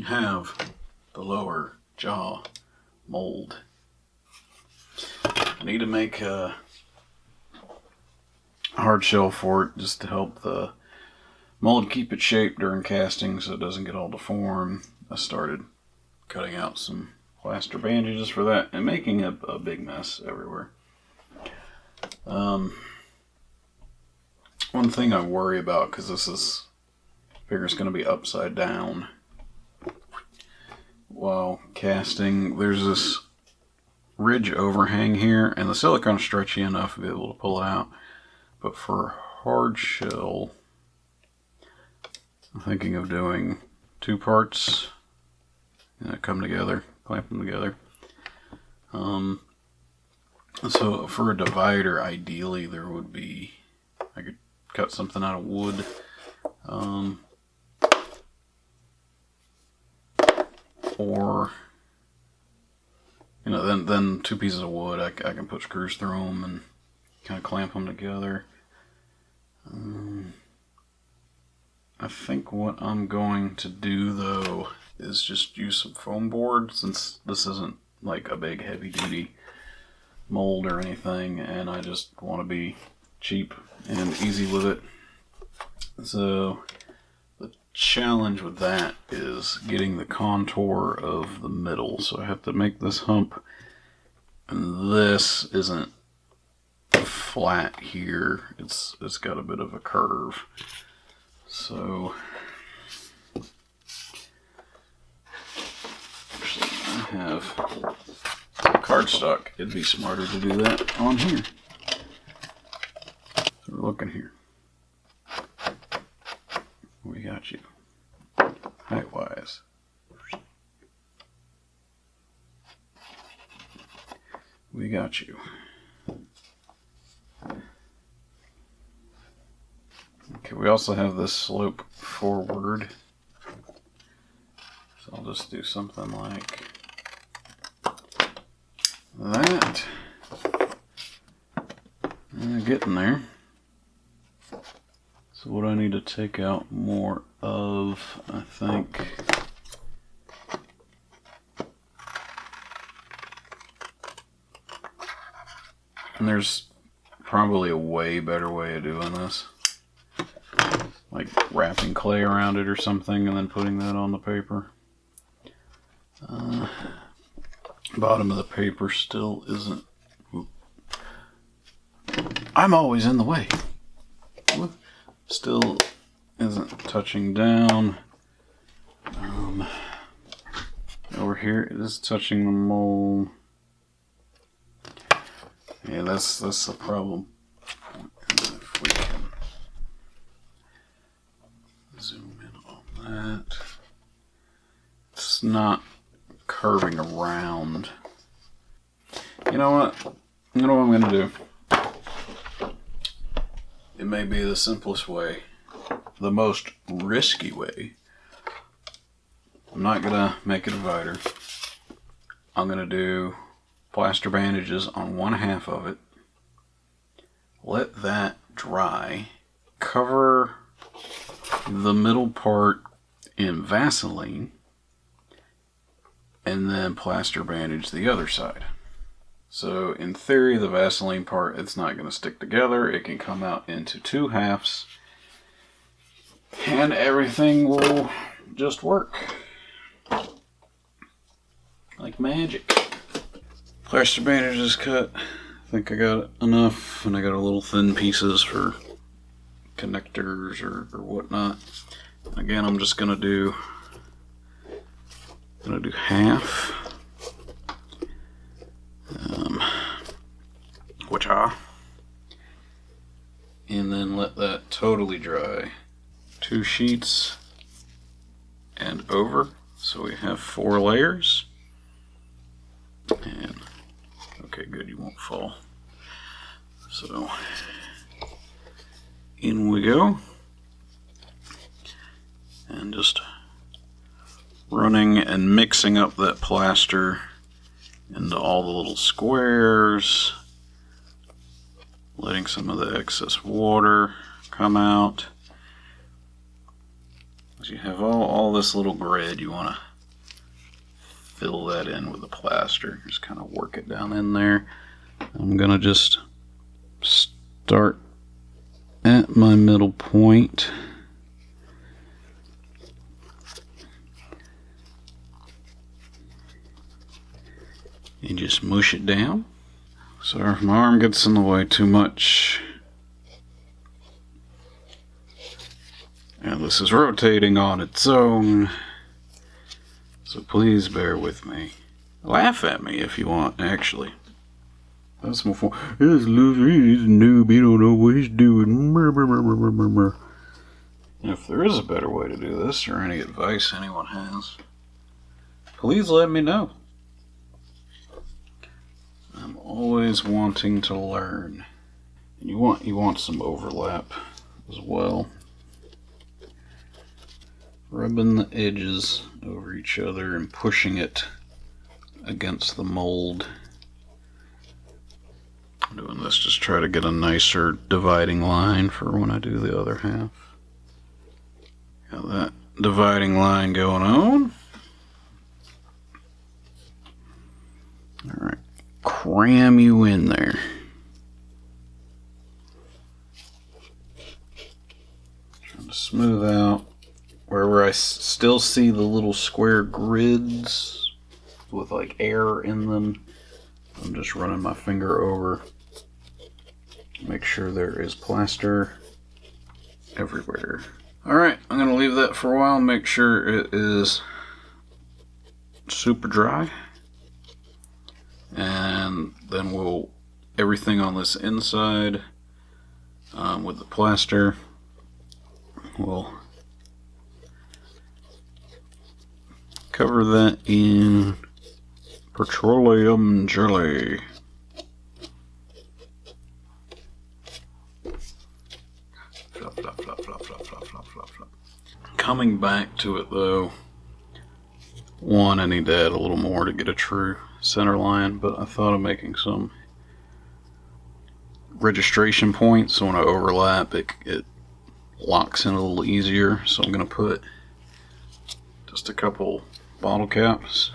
have the lower jaw mold. I need to make a hard shell for it just to help the mold keep its shape during casting so it doesn't get all deformed. I started cutting out some plaster bandages for that and making a big mess everywhere. One thing I worry about, because this figure's going to be upside down while casting, there's this ridge overhang here, and the silicone's stretchy enough to be able to pull it out. But for hard shell, I'm thinking of doing 2 parts and come together, clamp them together. So for a divider, ideally there would be, I could cut something out of wood. Or, you know, then 2 pieces of wood, I can put screws through them and kind of clamp them together. I think what I'm going to do though is just use some foam board, since this isn't like a big heavy duty mold or anything, and I just want to be cheap and easy with it. So the challenge with that is getting the contour of the middle. So I have to make this hump, and this isn't flat here. It's got a bit of a curve. So actually, I have cardstock. It'd be smarter to do that on here. So we're looking here. We got you. Height wise. We got you. Okay, we also have this slope forward. So I'll just do something like that. Getting there. So what I need to take out more of, I think, and there's probably a way better way of doing this, like wrapping clay around it or something and then putting that on the paper. Bottom of the paper still isn't. I'm always in the way. Still isn't touching down. Over here it is touching the mold. Yeah, that's the problem. If we can zoom in on that, it's not curving around. You know what? You know what I'm gonna do? It may be the simplest way, the most risky way. I'm not gonna make a divider. I'm gonna do plaster bandages on 1/2 of it. Let that dry. Cover the middle part in Vaseline, and then plaster bandage the other side. So in theory, the Vaseline part, it's not going to stick together. It can come out into 2 halves, and everything will just work like magic. Plaster bandage is cut. I think I got enough, and I got a little thin pieces for connectors or whatnot. Again, I'm just gonna do half. And then let that totally dry. 2 sheets and over. So we have 4 layers. And okay, good, you won't fall. So in we go. And just running and mixing up that plaster into all the little squares, letting some of the excess water come out. As you have all this little grid, you want to fill that in with the plaster. Just kind of work it down in there. I'm gonna just start at my middle point. And just mush it down. Sorry if my arm gets in the way too much. And this is rotating on its own, so please bear with me. Laugh at me if you want, actually. That's more fun. This loser, he's a noob, he don't know what he's doing. If there is a better way to do this, or any advice anyone has, please let me know. I'm always wanting to learn. And you want some overlap as well. Rubbing the edges over each other and pushing it against the mold. I'm doing this just try to get a nicer dividing line for when I do the other half. Got that dividing line going on. Alright, cram you in there. Trying to smooth out wherever I still see the little square grids with like air in them. I'm just running my finger over. Make sure there is plaster everywhere. Alright, I'm going to leave that for a while and make sure it is super dry. And then we'll, everything on this inside with the plaster, we'll cover that in petroleum jelly. Flop, flop, flop, flop, flop, flop, flop, flop, flop. Coming back to it though, I need to add a little more to get a true center line, but I thought of making some registration points so when I overlap it locks in a little easier. So I'm going to put just a couple bottle caps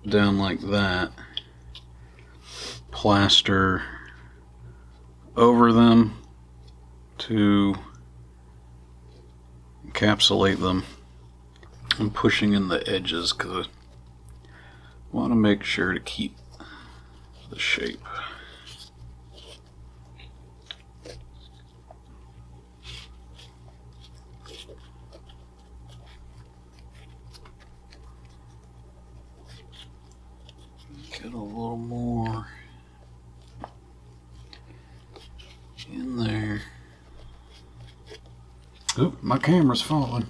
down like that, plaster over them to encapsulate them. I'm pushing in the edges because I want to make sure to keep the shape. Get a little more in there. Oop, my camera's falling.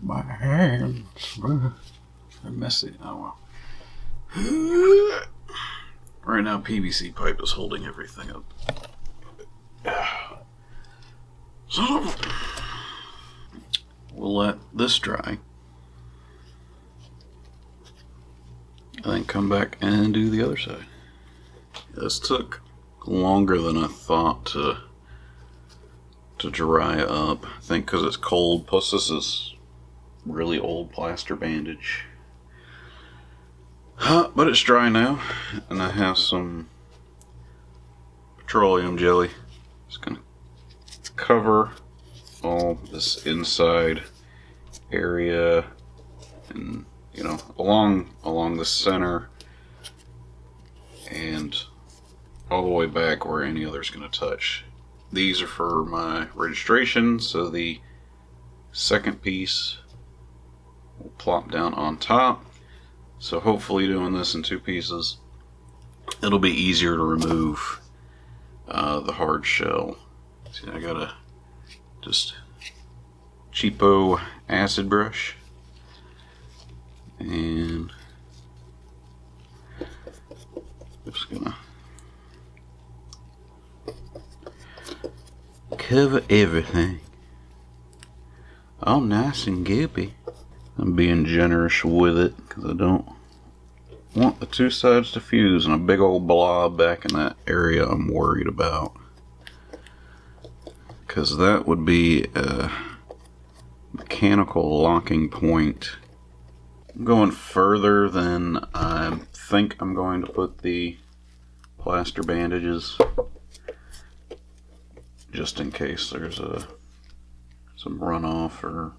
My hands, they're messy. Oh well. Right now, PVC pipe is holding everything up. So we'll let this dry, and then come back and do the other side. This took longer than I thought to dry up. I think because it's cold. Plus, this is really old plaster bandage. But it's dry now, and I have some petroleum jelly. Just gonna cover all this inside area, and along the center, and all the way back where any other's gonna touch. These are for my registration, so the second piece will plop down on top. So hopefully doing this in two pieces, it'll be easier to remove the hard shell. See, I got a just cheapo acid brush, and just gonna cover everything. All nice and goopy. I'm being generous with it because I don't want the two sides to fuse and a big old blob back in that area I'm worried about. Because that would be a mechanical locking point. I'm going further than I think I'm going to put the plaster bandages, just in case there's some runoff or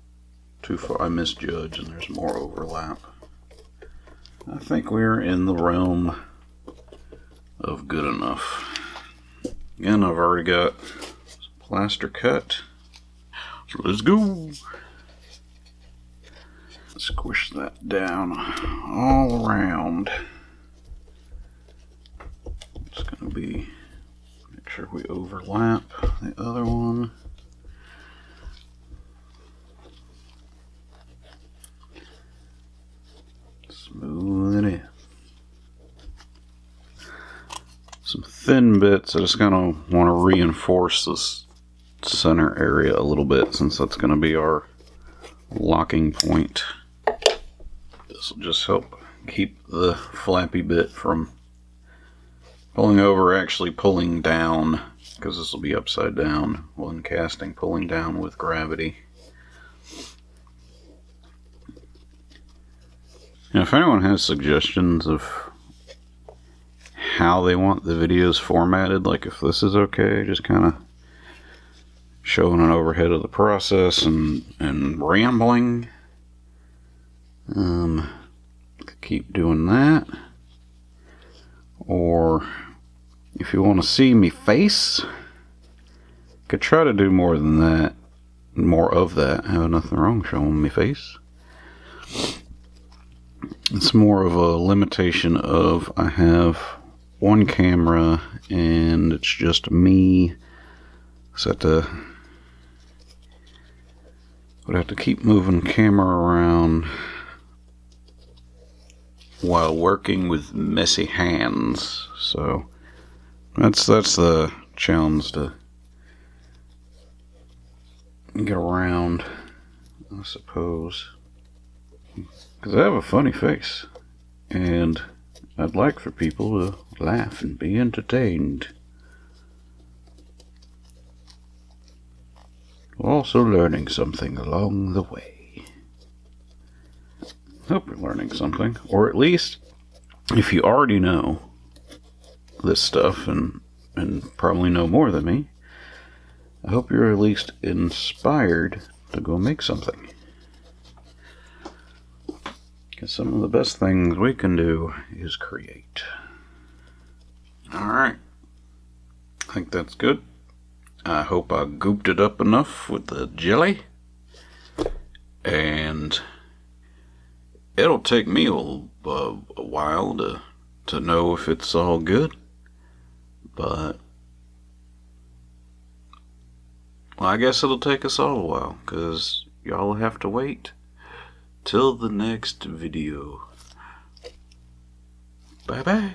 too far. I misjudge and there's more overlap. I think we're in the realm of good enough. Again, I've already got some plaster cut, so let's go. Squish that down all around. It's going to be, make sure we overlap the other one. Smooth it in. Some thin bits, I just kind of want to reinforce this center area a little bit since that's going to be our locking point. This will just help keep the flappy bit from pulling over, actually pulling down, because this will be upside down when casting, pulling down with gravity. And if anyone has suggestions of how they want the videos formatted, like if this is okay, just kind of showing an overhead of the process and rambling, keep doing that. Or if you want to see me face, could try to do more than that, more of that. I have nothing wrong showing me face. It's more of a limitation of I have one camera and it's just me, so would have to keep moving camera around while working with messy hands. So that's the challenge, to get around, I suppose, because I have a funny face and I'd like for people to laugh and be entertained, also learning something along the way. Hope you're learning something, or at least if you already know this stuff and probably know more than me, I hope you're at least inspired to go make something. Because some of the best things we can do is create. Alright, I think that's good. I hope I gooped it up enough with the jelly, and it'll take me a while to know if it's all good, but well, I guess it'll take us all a while, because y'all have to wait till the next video. Bye bye.